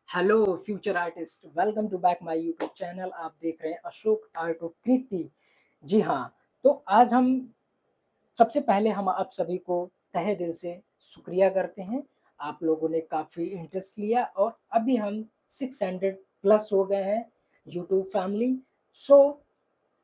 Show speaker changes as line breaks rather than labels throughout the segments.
Hello future artist, welcome to back my YouTube channel. आप देख रहे हैं अशोक आर्ट ऑफ कृति। जी हाँ, तो आज हम सबसे पहले हम आप सभी को तहे दिल से शुक्रिया करते हैं। आप लोगों ने काफ़ी इंटरेस्ट लिया और अभी हम 600 प्लस हो गए हैं यूट्यूब फैमिली। सो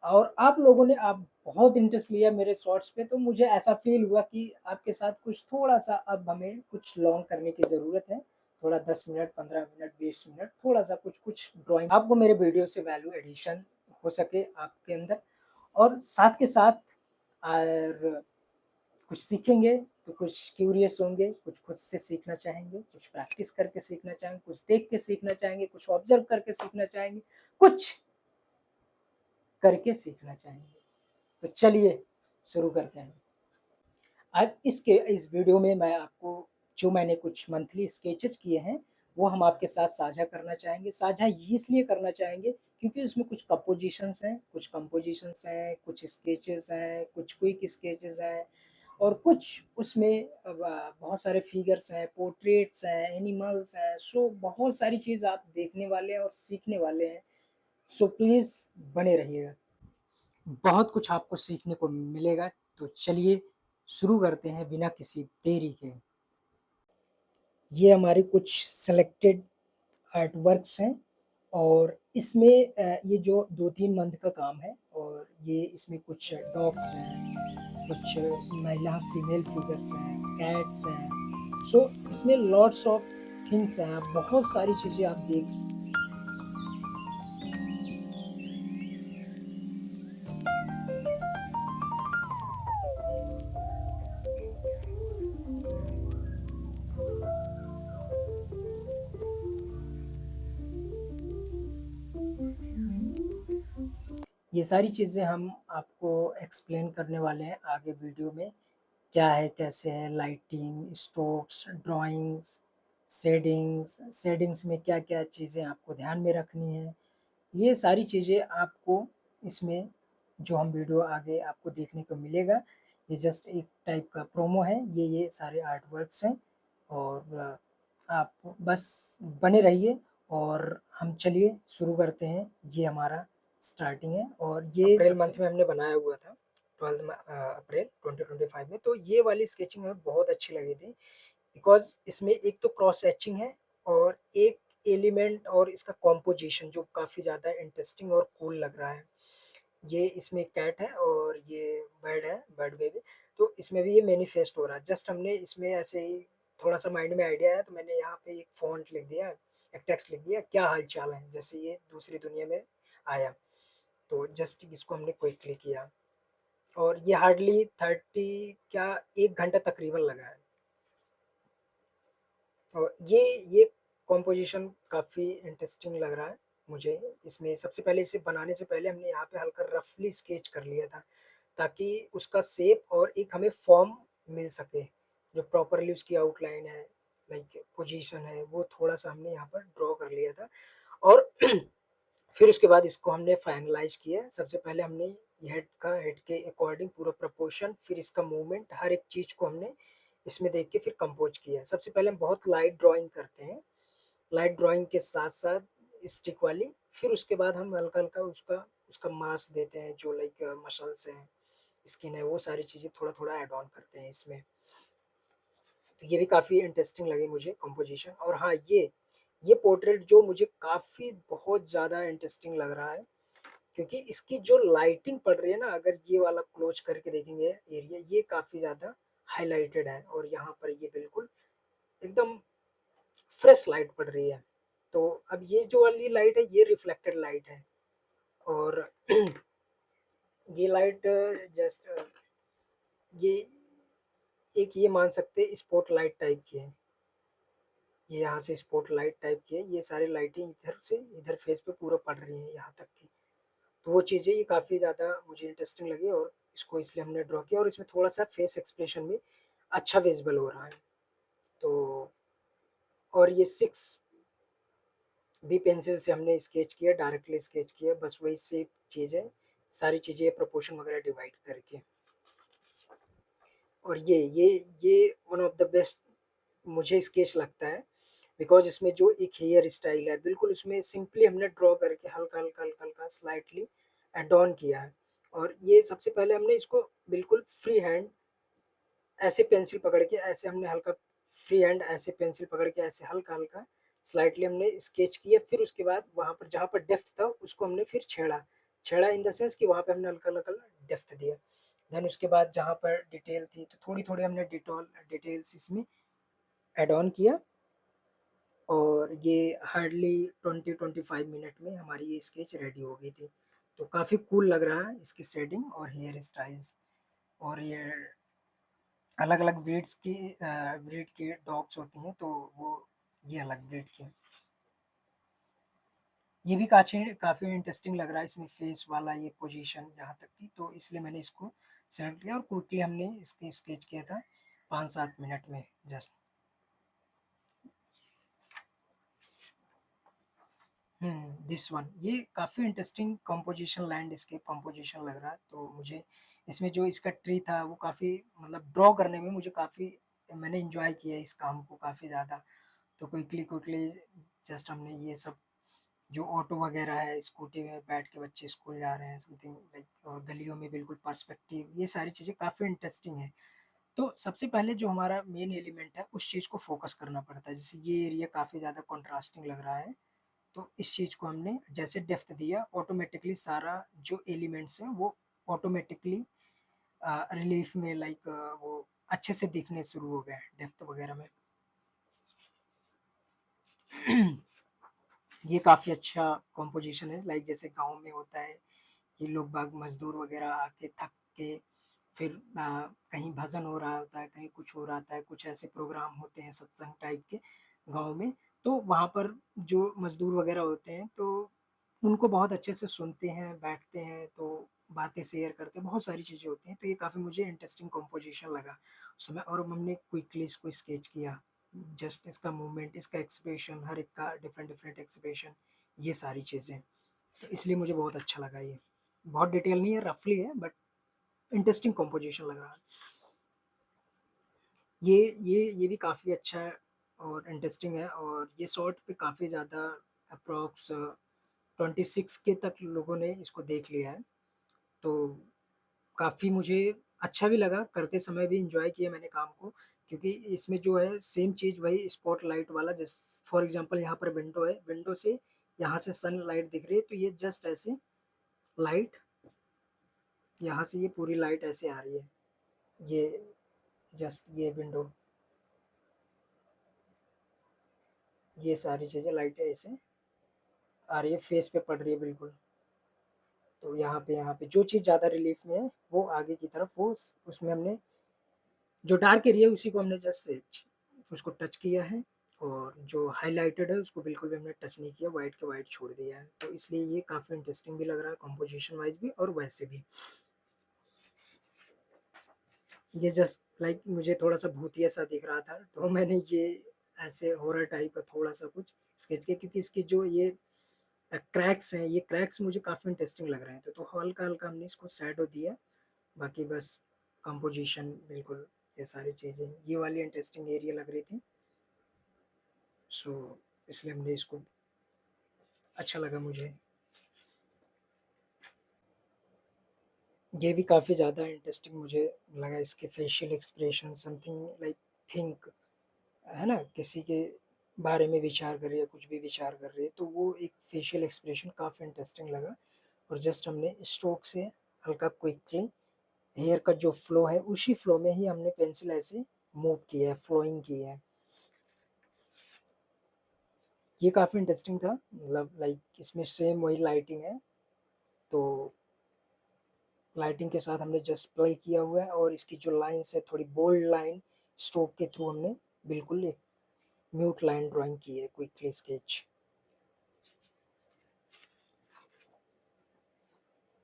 और आप लोगों ने आप बहुत इंटरेस्ट लिया मेरे शॉर्ट्स पे, तो मुझे ऐसा फील हुआ कि आपके साथ कुछ थोड़ा-सा अब हमें कुछ लॉन्ग करने की ज़रूरत है। थोड़ा 10 मिनट, 15 मिनट, 20 मिनट थोड़ा-सा कुछ-कुछ ड्राइंग आपको मेरे वीडियो से वैल्यू एडिशन हो सके आपके अंदर, और साथ के साथ और कुछ सीखेंगे तो कुछ क्यूरियस होंगे, कुछ खुद से सीखना चाहेंगे, कुछ प्रैक्टिस करके सीखना चाहेंगे, कुछ देख के सीखना चाहेंगे, कुछ ऑब्ज़र्व करके सीखना चाहेंगे, कुछ करके सीखना चाहेंगे। तो चलिए शुरू करते हैं। आज इस वीडियो में मैं आपको जो मैंने कुछ मंथली स्केचेस किए हैं वो हम आपके साथ साझा करना चाहेंगे। साझा इसलिए करना चाहेंगे क्योंकि उसमें कुछ कंपोजिशंस हैं, कुछ स्केचेस हैं, कुछ क्विक स्केचेस हैं, और कुछ उसमें बहुत सारे फिगर्स हैं, पोर्ट्रेट्स हैं, एनिमल्स हैं। सो बहुत सारी चीज़ आप देखने वाले हैं और सीखने वाले हैं। सो प्लीज़ बने रहिएगा, बहुत कुछ आपको सीखने को मिलेगा। तो चलिए शुरू करते हैं बिना किसी देरी के। ये हमारे कुछ सेलेक्टेड आर्ट वर्क्स हैं, और इसमें ये जो 2-3 मंथ का काम है, और ये इसमें कुछ डॉग्स हैं, कुछ महिला फीमेल फिगर्स हैं, कैट्स हैं। सो इसमें लॉट्स ऑफ थिंग्स हैं, बहुत सारी चीज़ें आप देख। ये सारी चीज़ें हम आपको एक्सप्लेन करने वाले हैं आगे वीडियो में। क्या है, कैसे है, लाइटिंग, स्ट्रोक्स, ड्राइंग्स, शेडिंग्स में क्या-क्या चीज़ें आपको ध्यान में रखनी है। ये सारी चीज़ें आपको इसमें जो हम वीडियो आगे आपको देखने को मिलेगा, ये जस्ट एक टाइप का प्रोमो है। ये सारे आर्ट वर्क्स हैं, और आप बस बने रहिए, और हम चलिए शुरू करते हैं। ये हमारा स्टार्टिंग है, और ये अप्रैल मंथ में हमने बनाया हुआ था, 12 अप्रैल 2025 में। तो ये वाली स्केचिंग हमें बहुत अच्छी लगी थी, बिकॉज़ इसमें एक तो क्रॉस हैचिंग है, और एक एलिमेंट और इसका कॉम्पोजिशन जो काफ़ी ज़्यादा इंटरेस्टिंग और कूल लग रहा है। ये इसमें कैट है और ये बर्ड है, बर्ड बेबी। तो इसमें भी ये मैनिफेस्ट हो रहा है। जस्ट हमने इसमें ऐसे ही थोड़ा-सा माइंड में आइडिया आया, तो मैंने यहाँ पे एक फ़ॉन्ट लिख दिया, एक टेक्स्ट लिख दिया, क्या हाल-चाल है? जैसे ये दूसरी दुनिया में आया। तो जस्ट इसको हमने क्विकली किया, और ये हार्डली 30 क्या 1 घंटा तकरीबन लगा है। और ये कॉम्पोजिशन काफ़ी इंटरेस्टिंग लग रहा है मुझे। इसमें सबसे पहले इसे बनाने से पहले हमने यहाँ पे हल्का रफली स्केच कर लिया था, ताकि उसका शेप और एक हमें फॉर्म मिल सके, जो प्रॉपरली उसकी आउटलाइन है, लाइक पोजीशन है, वो थोड़ा-सा हमने यहाँ पर ड्रॉ कर लिया था। और फिर उसके बाद इसको हमने फाइनलाइज़ किया। सबसे पहले हमने हेड के अकॉर्डिंग पूरा प्रोपोर्शन, फिर इसका मूवमेंट, हर एक चीज़ को हमने इसमें देख के फिर कंपोज़ किया। सबसे पहले हम बहुत लाइट ड्राइंग करते हैं, लाइट ड्राइंग के साथ-साथ स्टिक वाली, फिर उसके बाद हम हल्का-हल्का उसका उसका मास देते हैं, जो लाइक मसल्स हैं, स्किन है, वो सारी चीज़ें थोड़ा-थोड़ा ऐड ऑन करते हैं इसमें। तो ये भी काफ़ी इंटरेस्टिंग लगी मुझे कंपोज़िशन। और हाँ, ये पोर्ट्रेट जो मुझे काफ़ी बहुत ज़्यादा इंटरेस्टिंग लग रहा है, क्योंकि इसकी जो लाइटिंग पड़ रही है ना, अगर ये वाला क्लोज करके देखेंगे एरिया, ये काफ़ी ज़्यादा हाइलाइटेड है, और यहाँ पर ये बिल्कुल एकदम फ्रेश लाइट पड़ रही है। तो अब ये जो वाली लाइट है, ये रिफ्लेक्टेड लाइट है, और ये लाइट जस्ट ये एक ये मान सकते हैं स्पॉट लाइट टाइप की है। ये यहाँ से स्पॉट लाइट टाइप की है, ये सारी लाइटें इधर से इधर फेस पे पूरा पड़ रही हैं यहाँ तक की। तो वो चीज़ें ये काफ़ी ज़्यादा मुझे इंटरेस्टिंग लगी, और इसको इसलिए हमने ड्रॉ किया, और इसमें थोड़ा-सा फेस एक्सप्रेशन भी अच्छा विज़िबल हो रहा है। तो और ये 6 बी पेंसिल से हमने स्केच किया, डायरेक्टली स्केच किया, बस वही सेम चीज़ है, सारी चीज़ें प्रोपोर्शन वगैरह डिवाइड करके। और ये वन ऑफ द बेस्ट मुझे स्केच लगता है, बिकॉज़ इसमें जो एक हेयर स्टाइल है, बिल्कुल उसमें सिंपली हमने ड्रॉ करके हल्का-हल्का स्लाइटली एड ऑन किया है। और ये सबसे पहले हमने इसको बिल्कुल फ्री हैंड ऐसे पेंसिल पकड़ के ऐसे हमने हल्का फ्री हैंड ऐसे पेंसिल पकड़ के ऐसे हल्का-हल्का स्लाइटली हमने स्केच किया। फिर उसके बाद वहाँ पर जहाँ पर डेप्थ था उसको हमने फिर छेड़ा। छेड़ा इन द सेंस कि वहाँ पे हमने हल्का-हल्का डेप्थ दिया। देन उसके बाद जहाँ पर डिटेल थी तो थोड़ी-थोड़ी हमने डिटेल्स इसमें ऐड ऑन किया। और ये हार्डली 20-25 मिनट में हमारी ये स्केच रेडी हो गई थी। तो काफ़ी कूल लग रहा है इसकी शेडिंग और हेयर स्टाइल्स। और ये अलग-अलग ब्रीड के डॉग्स होती हैं, तो वो ये अलग ब्रीड की हैं। ये भी काफ़ी इंटरेस्टिंग लग रहा है इसमें फेस वाला ये पोजीशन यहाँ तक की, तो इसलिए मैंने इसको सेलेक्ट किया और क्विकली हमने इसकी स्केच किया था 5-7 मिनट में जस्ट। दिस वन ये काफ़ी इंटरेस्टिंग कंपोजिशन लैंडस्केप कंपोजिशन लग रहा है। तो मुझे इसमें जो इसका ट्री था वो काफ़ी मतलब ड्रॉ करने में मुझे काफ़ी मैंने एन्जॉय किया इस काम को काफ़ी ज़्यादा। तो क्विकली क्विकली जस्ट हमने ये सब जो ऑटो वगैरह है, स्कूटी में बैठ के बच्चे स्कूल जा रहे हैं समथिंग लाइक, और गलियों में बिल्कुल पर्सपेक्टिव, ये सारी चीज़ें काफ़ी इंटरेस्टिंग हैं। तो सबसे पहले जो हमारा मेन एलिमेंट है उस चीज़ को फ़ोकस करना पड़ता है। जैसे ये एरिया काफ़ी ज़्यादा कंट्रास्टिंग लग रहा है, तो इस चीज़ को हमने जैसे डेप्थ दिया ऑटोमेटिकली सारा जो एलिमेंट्स हैं वो ऑटोमेटिकली रिलीफ में लाइक वो अच्छे से दिखने शुरू हो गए डेप्थ वगैरह में। ये काफ़ी अच्छा कॉम्पोजिशन है लाइक जैसे गाँव में होता है कि लोग बाग मज़दूर वगैरह आके थक के फिर कहीं भजन हो रहा होता है, कहीं कुछ हो रहा होता है, कुछ ऐसे प्रोग्राम होते हैं सत्संग टाइप के गाँव में, तो वहाँ पर जो मज़दूर वगैरह होते हैं, तो उनको बहुत अच्छे से सुनते हैं, बैठते हैं, तो बातें शेयर करते हैं, बहुत सारी चीज़ें होती हैं, तो ये काफ़ी मुझे इंटरेस्टिंग कॉम्पोजिशन लगा उस समय। और हमने क्विकली इसको स्केच किया, जस्ट इसका मूवमेंट, इसका एक्सप्रेशन, हर एक का डिफरेंट-डिफरेंट एक्सप्रेशन, ये सारी चीज़ें। तो इसलिए मुझे बहुत अच्छा लगा ये। बहुत डिटेल नहीं है, रफली है बट इंटरेस्टिंग कंपोजिशन लग रहा है। ये भी काफ़ी अच्छा है और इंटरेस्टिंग है, और ये शॉर्ट पे काफ़ी ज़्यादा अप्रॉक्स 26 के तक लोगों ने इसको देख लिया है। तो काफ़ी मुझे अच्छा भी लगा, करते समय भी एन्जॉय किया मैंने काम को, क्योंकि इसमें जो है सेम चीज़ वही स्पॉटलाइट वाला, जिस फॉर एग्ज़ाम्पल यहाँ पर विंडो है, विंडो से यहाँ से सनलाइट दिख रही है, तो ये जस्ट ऐसे लाइट यहाँ से ये पूरी लाइट ऐसे आ रही है। ये जस्ट ये विंडो, ये सारी चीज़ें लाइटें ऐसे आ रही है, फेस पे पड़ रही है बिल्कुल। तो यहाँ पे जो चीज़ ज़्यादा रिलीफ में है, वो आगे की तरफ वो उसमें हमने जो डार्क एरिया है उसी को हमने जस्ट उसको टच किया है, और जो हाइलाइटेड है उसको बिल्कुल भी हमने टच नहीं किया, व्हाइट के व्हाइट छोड़ दिया है। तो इसलिए ये काफ़ी इंटरेस्टिंग भी लग रहा है कंपोजिशन वाइज़ भी और वैसे भी। ये जस्ट लाइक मुझे थोड़ा-सा भूतिया सा दिख रहा था, तो मैंने ये ऐसे हॉरर टाइप का थोड़ा-सा कुछ स्केच किया, क्योंकि इसकी जो ये क्रैक्स हैं, ये क्रैक्स मुझे काफ़ी इंटरेस्टिंग लग रहे थे, तो हल्का-हल्का हमने इसको शैडो दिया, बाकी बस कंपोज़िशन बिल्कुल ये सारी चीज़ें, ये वाली इंटरेस्टिंग एरिया लग रही थी, सो इसलिए हमने इसको अच्छा लगा मुझे। ये भी काफ़ी ज़्यादा इंटरेस्टिंग मुझे लगा, इसके facial expression something like think, है ना? किसी के बारे में विचार कर रही है, कुछ भी विचार कर रही है, तो वो एक फेशियल एक्सप्रेशन काफ़ी इंटरेस्टिंग लगा। और जस्ट हमने स्ट्रोक से हल्का क्विकली हेयर का जो फ्लो है उसी फ्लो में ही हमने पेंसिल ऐसे मूव किया है, फ्लोइंग की है। ये काफ़ी इंटरेस्टिंग था, मतलब लाइक इसमें सेम वही लाइटिंग है, तो लाइटिंग के साथ हमने जस्ट प्ले किया हुआ है, और इसकी जो लाइन्स है थोड़ी बोल्ड लाइन स्ट्रोक के थ्रू हमने बिल्कुल एक म्यूट लाइन ड्राइंग की है, क्विकली स्केच।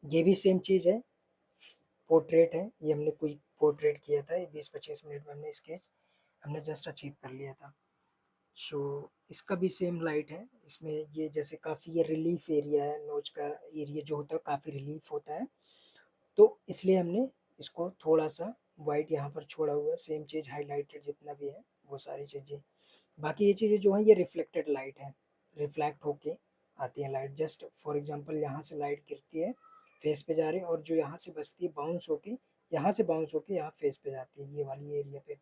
ये भी सेम चीज़ है, पोर्ट्रेट है, ये हमने क्विक पोर्ट्रेट किया था, 20-25 मिनट में हमने स्केच हमने जस्ट अचीव कर लिया था। सो इसका भी सेम लाइट है, इसमें ये जैसे काफ़ी ये रिलीफ एरिया है, नोच का एरिया जो होता है काफ़ी रिलीफ होता है, तो इसलिए हमने इसको थोड़ा सा वाइट यहाँ पर छोड़ा हुआ है, सेम चीज़ हाईलाइटेड जितना भी है वो सारी चीज़ें बाकी ये चीज़ें जो हैं ये रिफ्लेक्टेड लाइट है, रिफ्लेक्ट होके आती है लाइट। जस्ट फॉर एग्जांपल यहाँ से लाइट गिरती है, फेस पे जा रही है, और जो यहाँ से बजती है बाउंस होके, यहाँ से बाउंस होके यहाँ फेस पे जाती है, ये वाली एरिया पे।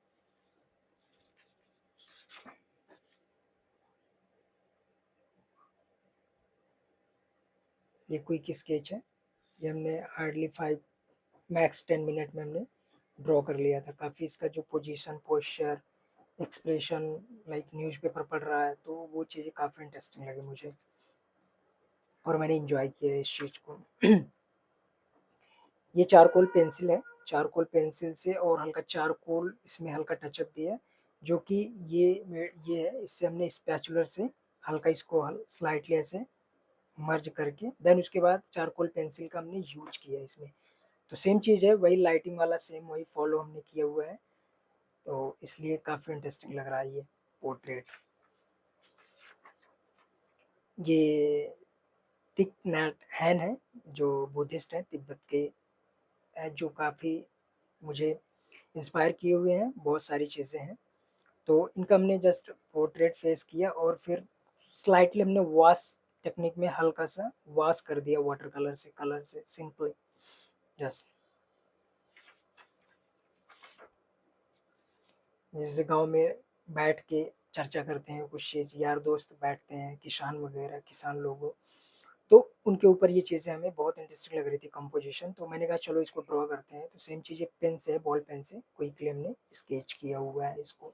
ये क्विक स्केच है, ये हमने हार्डली 5 मैक्स 10 मिनट में हमने ड्रॉ कर लिया था। काफ़ी इसका जो position, posture, expression, like newspaper पढ़ रहा है, तो वो चीज़ें काफ़ी इंटरेस्टिंग लगी मुझे और मैंने एंजॉय किया इस चीज़ को। ये चारकोल पेंसिल है, चारकोल पेंसिल से और हल्का चारकोल इसमें हल्का टचअप दिया है, जो कि ये है, इससे हमने स्पैचुलर से हल्का इसको स्लाइटली ऐसे मर्ज करके देन उसके बाद चारकोल पेंसिल का हमने यूज किया है इसमें। तो सेम चीज़ है, वही लाइटिंग वाला सेम वही फॉलो हमने किया हुआ है, तो इसलिए काफ़ी इंटरेस्टिंग लग रहा है ये पोर्ट्रेट। ये तिक नैट हैन है, जो बुद्धिस्ट हैं तिब्बत के, जो काफ़ी मुझे इंस्पायर किए हुए हैं, बहुत सारी चीज़ें हैं। तो इनका हमने जस्ट पोर्ट्रेट फेस किया और फिर स्लाइटली हमने वॉश टेक्निक में हल्का सा वॉश कर दिया वाटर कलर से सिंपल जस्ट। जैसे गांव में बैठ के चर्चा करते हैं कुछ चीज़, यार दोस्त बैठते हैं, किसान वगैरह किसान लोग, तो उनके ऊपर ये चीज़ें हमें बहुत इंटरेस्टिंग लग रही थी कंपोजिशन, तो मैंने कहा चलो इसको ड्रॉ करते हैं। तो सेम चीज़ें पेन से, बॉल पेन से क्विकली हमने स्केच किया हुआ है इसको।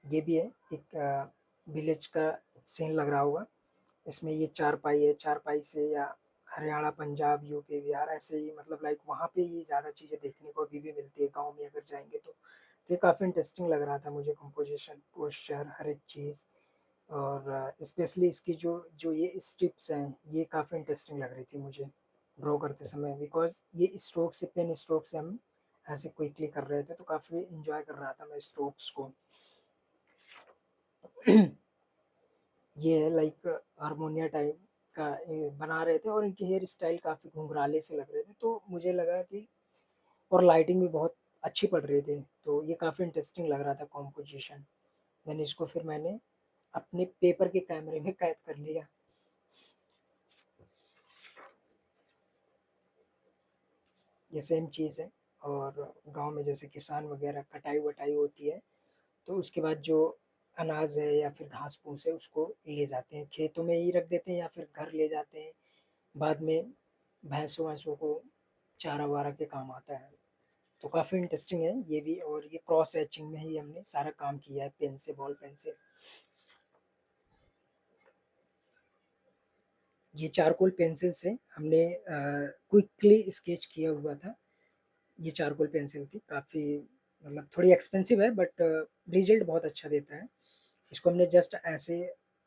ये भी है एक विलेज का सीन लग रहा होगा। इसमें ये चारपाई है, चारपाई से या हरियाणा, पंजाब, यूपी, बिहार ऐसे ही, मतलब लाइक वहाँ पे ये ज़्यादा चीज़ें देखने को अभी भी मिलती है गाँव में अगर जाएँगे तो। ये काफ़ी इंटरेस्टिंग लग रहा था मुझे, कंपोज़िशन, पोस्चर, हर एक चीज़, और स्पेशली इसकी जो जो ये स्ट्रिप्स हैं, ये काफ़ी इंटरेस्टिंग लग रही थी मुझे ड्रॉ करते समय, बिकॉज़ ये स्ट्रोक से, पेन स्ट्रोक से हम ऐसे क्विकली कर रहे थे, तो काफ़ी एन्जॉय कर रहा था मैं स्ट्रोक्स को। ये है लाइक हारमोनिया टाइप का बना रहे थे, और इनके हेयर स्टाइल काफ़ी घुंघराले से लग रहे थे, तो मुझे लगा कि, और लाइटिंग भी बहुत अच्छी पड़ रही थी, तो ये काफ़ी इंटरेस्टिंग लग रहा था कॉम्पोजिशन। देन इसको फिर मैंने अपने पेपर के कैमरे में कैद कर लिया। ये सेम चीज़ है, और गांव में जैसे किसान वगैरह कटाई वटाई होती है, तो उसके बाद जो अनाज है या फिर घास फूस है उसको ले जाते हैं, खेतों में ही रख देते हैं या फिर घर ले जाते हैं, बाद में भैंसों वैंसों को चारा वारा के काम आता है। तो काफ़ी इंटरेस्टिंग है ये भी, और ये क्रॉस हैचिंग में ही हमने सारा काम किया है पेन से, बॉल पेन से। ये चारकोल पेंसिल से हमने क्विकली स्केच किया हुआ था। ये चारकोल पेंसिल थी, काफ़ी मतलब थोड़ी एक्सपेंसिव है, बट रिजल्ट बहुत अच्छा देता है। इसको हमने जस्ट ऐसे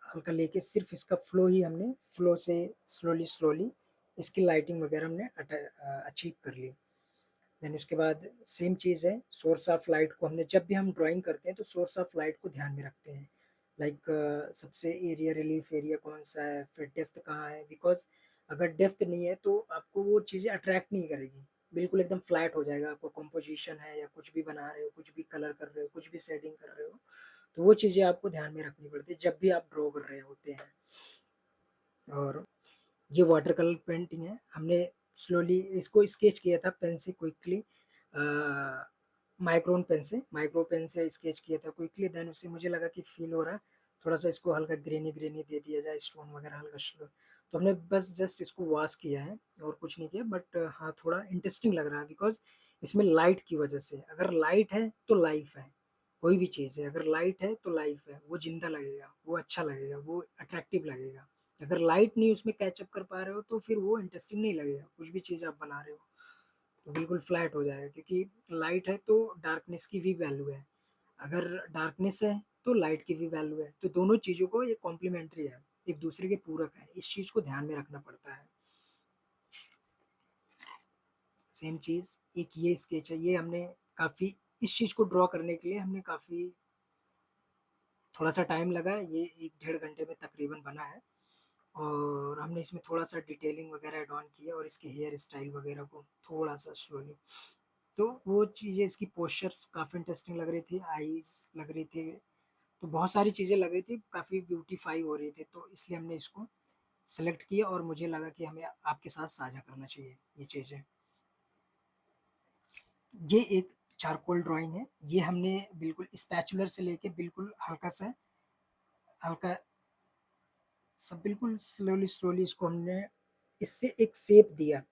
हल्का लेके सिर्फ इसका फ्लो ही हमने, फ्लो से स्लोली स्लोली इसकी लाइटिंग वगैरह हमने अचीव कर ली। देन उसके बाद सेम चीज़ है, सोर्स ऑफ लाइट को हमने, जब भी हम ड्राइंग करते हैं तो सोर्स ऑफ लाइट को ध्यान में रखते हैं, लाइक सबसे एरिया रिलीफ एरिया कौन सा है, फिर डेप्थ कहाँ है, बिकॉज अगर डेप्थ नहीं है तो आपको वो चीज़ें अट्रैक्ट नहीं करेगी, बिल्कुल एकदम फ्लैट हो जाएगा। आपको कंपोजिशन है या कुछ भी बना रहे हो, कुछ भी कलर कर रहे हो, कुछ भी शेडिंग कर रहे हो, तो वो चीज़ें आपको ध्यान में रखनी पड़ती है जब भी आप ड्रॉ कर रहे होते हैं। और ये वाटर कलर पेंटिंग है, हमने स्लोली इसको स्केच किया था पेन से क्विकली, माइक्रो पेन से स्केच किया था क्विकली। देन उससे मुझे लगा कि फील हो रहा है, थोड़ा सा इसको हल्का ग्रेनी ग्रेनी दे दिया जाए, स्टोन वगैरह हल्का स्लो, तो हमने बस जस्ट इसको वॉश किया है और कुछ नहीं किया। बट हाँ, थोड़ा इंटरेस्टिंग लग रहा है बिकॉज इसमें लाइट की वजह से, अगर लाइट है तो लाइफ है, कोई भी चीज़ है अगर लाइट है तो लाइफ है, वो जिंदा लगेगा, वो अच्छा लगेगा, वो अट्रैक्टिव लगेगा। अगर लाइट नहीं उसमें कैचअप कर पा रहे हो तो फिर वो इंटरेस्टिंग नहीं लगेगा, कुछ भी चीज़ आप बना रहे हो तो बिल्कुल फ्लैट हो जाएगा, क्योंकि लाइट है तो डार्कनेस की भी वैल्यू है, अगर डार्कनेस है तो लाइट की भी वैल्यू है, तो दोनों चीज़ों को ये कॉम्प्लीमेंट्री है, एक दूसरे के पूरक है, इस चीज़ को ध्यान में रखना पड़ता है। सेम चीज़ एक ये स्केच है, ये हमने काफ़ी, इस चीज़ को ड्रॉ करने के लिए हमने काफ़ी थोड़ा सा टाइम लगा, ये 1 डेढ़ घंटे में तकरीबन बना है, और हमने इसमें थोड़ा सा डिटेलिंग वगैरह एड ऑन की है और इसके हेयर स्टाइल वगैरह को थोड़ा सा स्लोली। तो वो चीज़ें इसकी पोस्चर्स काफ़ी इंटरेस्टिंग लग रही थी, आईज़ लग रही थी, तो बहुत सारी चीज़ें लग रही थी, काफ़ी ब्यूटीफाई हो रही थी, तो इसलिए हमने इसको सेलेक्ट किया और मुझे लगा कि हमें आपके साथ साझा करना चाहिए ये चीज़ें। ये एक चारकोल ड्राइंग है, ये हमने बिल्कुल स्पैचुलर से लेके बिल्कुल हल्का सब बिल्कुल स्लोली स्लोली इसको हमने इससे एक शेप दिया।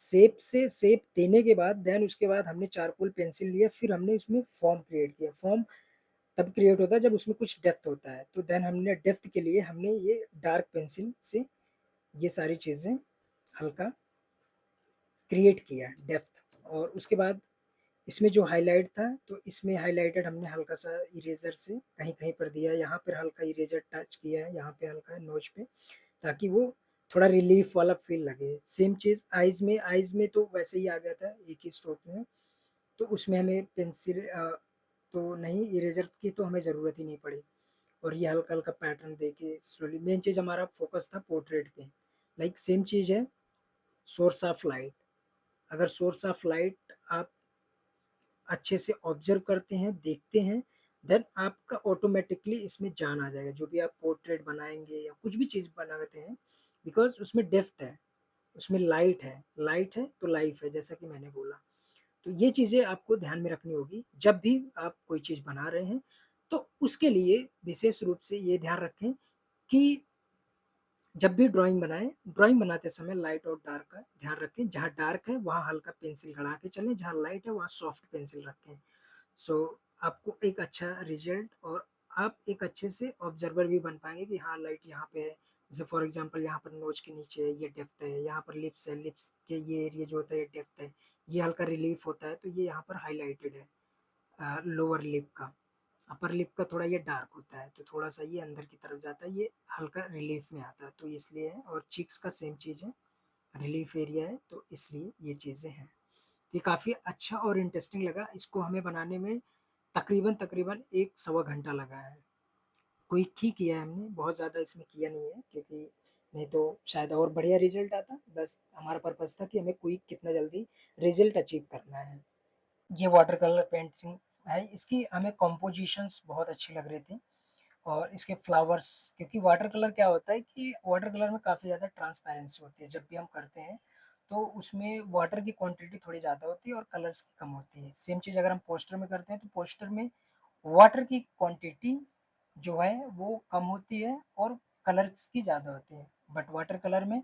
शेप देने के बाद देन उसके बाद हमने चारकोल पेंसिल लिया, फिर हमने उसमें फॉर्म क्रिएट किया। फॉर्म तब क्रिएट होता है जब उसमें कुछ डेप्थ होता है, तो देन हमने डेप्थ के लिए हमने ये डार्क पेंसिल से ये सारी चीज़ें हल्का क्रिएट किया डेप्थ। और उसके बाद इसमें जो हाइलाइट था, तो इसमें हाइलाइटेड हमने हल्का सा इरेजर से कहीं कहीं पर दिया, यहाँ पर हल्का इरेजर टच किया है, यहाँ पे हल्का नोच पे, ताकि वो थोड़ा रिलीफ वाला फील लगे। सेम चीज़ आइज़ में तो वैसे ही आ गया था एक ही स्ट्रोक में, तो उसमें हमें पेंसिल तो नहीं, इरेजर की तो हमें ज़रूरत ही नहीं पड़ी। और ये हल्का हल्का पैटर्न देके स्लोली, मेन चीज़ हमारा फोकस था पोर्ट्रेट पे। लाइक सेम चीज़ है सोर्स ऑफ लाइट। अगर सोर्स ऑफ लाइट आप अच्छे से ऑब्जर्व करते हैं, देखते हैं, देन आपका ऑटोमेटिकली इसमें जान आ जाएगा, जो भी आप पोर्ट्रेट बनाएंगे या कुछ भी चीज़ बनाते हैं, बिकॉज उसमें डेप्थ है, उसमें लाइट है तो लाइफ है, जैसा कि मैंने बोला। तो ये चीज़ें आपको ध्यान में रखनी होगी जब भी आप कोई चीज़ बना रहे हैं। तो उसके लिए विशेष रूप से ये ध्यान रखें कि जब भी ड्राइंग बनाते समय लाइट और डार्क का ध्यान रखें। जहाँ डार्क है वहाँ हल्का पेंसिल गड़ा के चलें, जहाँ लाइट है वहाँ सॉफ्ट पेंसिल रखें। सो आपको एक अच्छा रिजल्ट, और आप एक अच्छे से ऑब्जर्वर भी बन पाएंगे कि हाँ लाइट यहाँ पे है। जैसे फॉर एग्जांपल यहाँ पर नोज के नीचे है, ये डेप्थ है, यहाँ पर लिप्स है, लिप्स के ये एरिया जो होता है ये डेप्थ है, ये हल्का रिलीफ होता है, तो ये यहाँ पर हाईलाइटेड है लोअर लिप का। अपर लिप का थोड़ा ये डार्क होता है, तो थोड़ा सा ये अंदर की तरफ जाता है, ये हल्का रिलीफ में आता है, तो इसलिए है। और चिक्स का सेम चीज़ है, रिलीफ एरिया है, तो इसलिए ये चीज़ें हैं। ये काफ़ी अच्छा और इंटरेस्टिंग लगा, इसको हमें बनाने में तकरीबन 1 सवा घंटा लगा है। क्विक ही किया है हमने, बहुत ज़्यादा इसमें किया नहीं है, क्योंकि नहीं तो शायद और बढ़िया रिजल्ट आता। बस हमारा पर्पज़ था कि हमें क्विक कितना जल्दी रिजल्ट अचीव करना है। ये वाटर कलर पेंटिंग है, इसकी हमें कॉम्पोजिशंस बहुत अच्छी लग रही थी। और इसके फ्लावर्स, क्योंकि वाटर कलर क्या होता है कि वाटर कलर में काफ़ी ज़्यादा ट्रांसपेरेंसी होती है, जब भी हम करते हैं तो उसमें वाटर की क्वांटिटी थोड़ी ज़्यादा होती है और कलर्स की कम होती है। सेम चीज़ अगर हम पोस्टर में करते हैं तो पोस्टर में वाटर की क्वांटिटी जो है वो कम होती है और कलर्स की ज़्यादा होती है। बट वाटर कलर में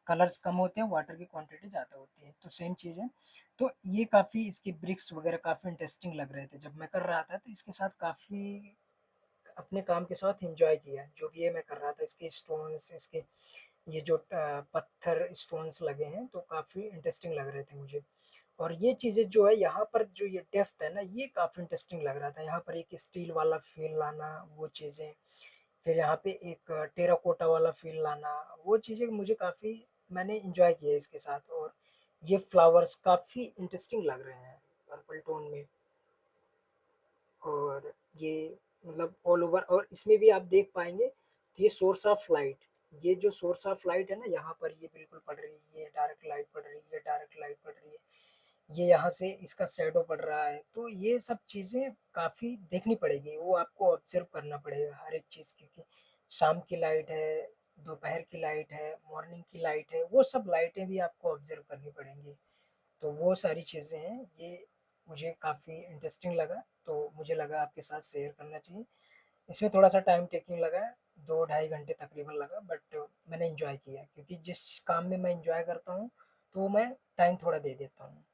कलर्स कम होते हैं, वाटर की क्वांटिटी ज़्यादा होती है, तो सेम चीज़ है। तो ये काफ़ी इसके ब्रिक्स वगैरह काफ़ी इंटरेस्टिंग लग रहे थे जब मैं कर रहा था, तो इसके साथ काफ़ी अपने काम के साथ एंजॉय किया। जो भी ये मैं कर रहा था, इसके स्टोन्स, इसके ये जो पत्थर स्टोन्स लगे हैं, तो काफ़ी इंटरेस्टिंग लग रहे थे मुझे। और ये चीज़ें जो है यहाँ पर जो ये डेप्थ है ना, ये काफ़ी इंटरेस्टिंग लग रहा था। यहाँ पर एक स्टील वाला फील लाना, वो चीज़ें, फिर यहाँ पे एक टेराकोटा वाला फील लाना, वो चीज़ें मुझे काफ़ी, मैंने एंजॉय किया इसके साथ। और ये फ्लावर्स काफ़ी इंटरेस्टिंग लग रहे हैं पर्पल टोन में। और ये मतलब ऑल ओवर, और इसमें भी आप देख पाएंगे ये सोर्स ऑफ लाइट, ये जो सोर्स ऑफ लाइट है ना, यहाँ पर ये बिल्कुल पड़ रही है, ये डार्क लाइट पड़ रही है, ये डार्क लाइट पड़ रही है, ये यहाँ से इसका शैडो पड़ रहा है, तो ये सब चीज़ें काफ़ी देखनी पड़ेगी, वो आपको ऑब्जर्व करना पड़ेगा हर एक चीज़ की, कि शाम की लाइट है, दोपहर की लाइट है, मॉर्निंग की लाइट है, वो सब लाइटें भी आपको ऑब्जर्व करनी पड़ेंगी। तो वो सारी चीज़ें हैं, ये मुझे काफ़ी इंटरेस्टिंग लगा, तो मुझे लगा आपके साथ शेयर करना चाहिए। इसमें थोड़ा-सा टाइम टेकिंग लगा, 2 ढाई घंटे तकरीबन लगा, बट मैंने एन्जॉय किया, क्योंकि जिस काम में मैं एन्जॉय करता हूँ, तो मैं टाइम थोड़ा दे देता हूँ।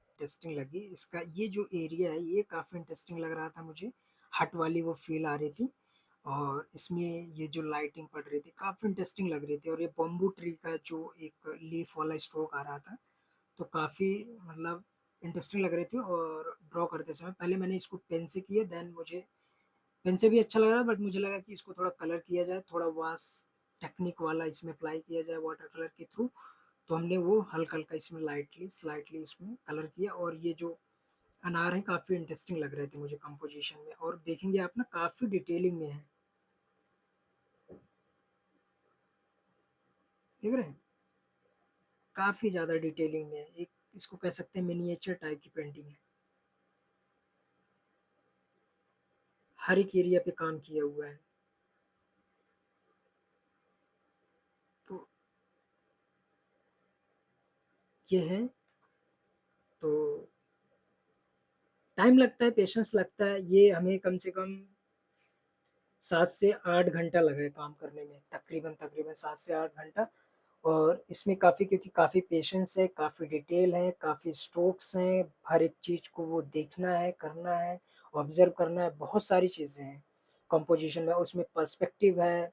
इंटरेस्टिंग लगी इसका ये जो एरिया है, ये काफ़ी इंटरेस्टिंग लग रहा था मुझे, हट वाली वो फ़ील आ रही थी। और इसमें ये जो लाइटिंग पड़ रही थी, काफ़ी इंटरेस्टिंग लग रही थी, और ये बम्बू ट्री का जो एक लीफ वाला स्ट्रोक आ रहा था, तो काफ़ी मतलब इंटरेस्टिंग लग रही थी। और ड्रॉ करते समय पहले मैंने इसको पेन से किया, देन मुझे पेन से भी अच्छा लग रहा, बट मुझे लगा कि इसको थोड़ा कलर किया जाए, थोड़ा वाश टेक्निक वाला इसमें अप्लाई किया जाए वाटर कलर के थ्रू। तो हमने वो हल्का हल्का इसमें लाइटली स्लाइटली इसमें कलर किया। और ये जो अनार है काफ़ी इंटरेस्टिंग लग रहे थे मुझे कंपोजिशन में, और देखेंगे आप ना काफ़ी डिटेलिंग में है, देख रहे हैं, काफ़ी ज़्यादा डिटेलिंग में है। एक इसको कह सकते हैं मिनिएचर टाइप की पेंटिंग है। हर एक एरिया पे काम किया हुआ है। तो ये है। तो टाइम लगता है, पेशेंस लगता है। ये हमें कम से कम 7 से 8 घंटा लगा है काम करने में, तकरीबन 7 से 8 घंटा। और इसमें काफ़ी, क्योंकि काफ़ी पेशेंस है, काफ़ी डिटेल है, काफ़ी स्ट्रोक्स हैं, हर एक चीज़ को वो देखना है, करना है, ऑब्ज़र्व करना है, बहुत सारी चीज़ें हैं कंपोज़िशन में। उसमें पर्सपेक्टिव है,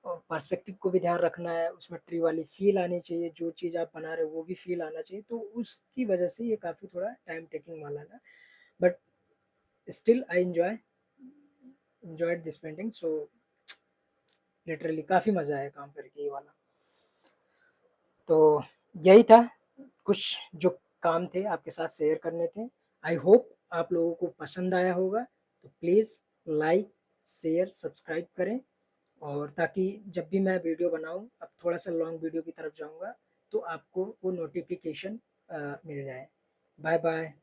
और पर्सपेक्टिव को भी ध्यान रखना है, उसमें ट्री वाली फ़ील आनी चाहिए, जो चीज़ आप बना रहे हो वो भी फ़ील आना चाहिए। तो उसकी वजह से ये काफ़ी थोड़ा टाइम टेकिंग वाला था, but still I enjoyed this painting. So literally काफ़ी मज़ा आया काम करके ये वाला। तो यही था, कुछ जो काम थे आपके साथ शेयर करने थे। आई होप आप लोगों को पसंद आया होगा। तो प्लीज़ लाइक, शेयर, सब्सक्राइब करें, और ताकि जब भी मैं वीडियो बनाऊँ, अब थोड़ा-सा लॉन्ग वीडियो की तरफ जाऊँगा, तो आपको वो नोटिफ़िकेशन मिल जाए। Bye bye.